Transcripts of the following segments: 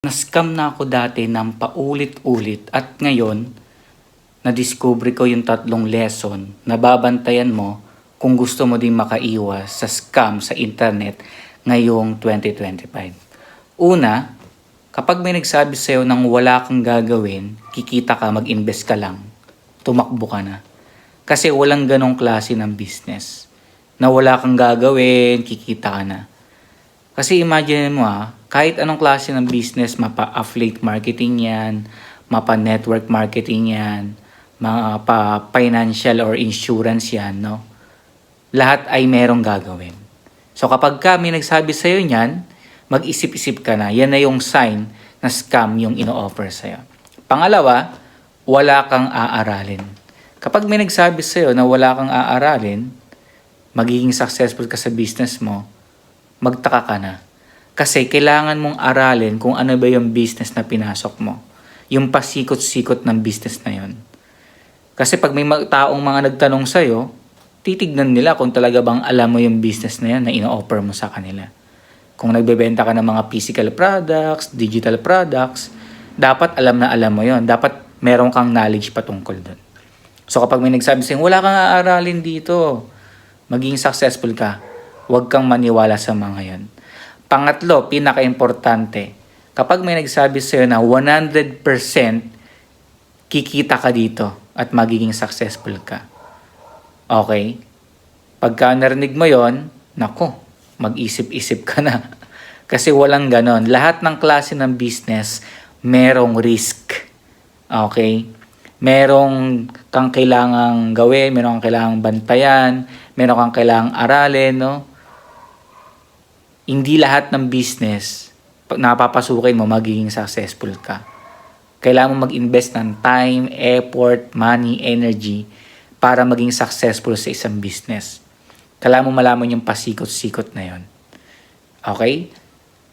Na-scam na ako dati ng paulit-ulit at ngayon, na-discover ko yung 3 lesson na babantayan mo kung gusto mo din makaiwas sa scam sa internet ngayong 2025. Una, kapag may nagsabi sa'yo ng wala kang gagawin, kikita ka, mag-invest ka lang, tumakbo ka na. Kasi walang ganong klase ng business na wala kang gagawin, kikita ka na. Kasi imagine mo kahit anong klase ng business, mapa-affiliate marketing yan, mapa-network marketing yan, mapa-financial or insurance yan, no? Lahat ay merong gagawin. So kapag may nagsabi sa'yo niyan, mag-isip-isip ka na. Yan na yung sign na scam yung ino-offer sa'yo. Pangalawa, wala kang aaralin. Kapag may nagsabi sa'yo na wala kang aaralin, magiging successful ka sa business mo, magtaka ka na. Kasi kailangan mong aralin kung ano ba yung business na pinasok mo. Yung pasikot-sikot ng business na yon. Kasi pag may taong mga nagtanong sa'yo, titignan nila kung talaga bang alam mo yung business na yan na ino-offer mo sa kanila. Kung nagbebenta ka ng mga physical products, digital products, dapat alam na alam mo yon. Dapat meron kang knowledge patungkol doon. So kapag may nagsabi sa'yo, wala kang aaralin dito, maging successful ka, huwag kang maniwala sa mga yan. Pangatlo, pinaka-importante, kapag may nagsabi sa'yo na 100% kikita ka dito at magiging successful ka. Okay? Pagka narinig mo yon, nako, mag-isip-isip ka na. Kasi walang ganon. Lahat ng klase ng business, merong risk. Okay? Merong kang kailangang gawin, merong kang kailangang bantayan, meron kang kailangang aralin, no? Hindi lahat ng business, pag napapasukin mo, magiging successful ka. Kailangan mo mag-invest ng time, effort, money, energy para maging successful sa isang business. Kailangan mo malaman yung pasikot-sikot na yon. Okay?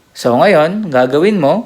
So ngayon, gagawin mo,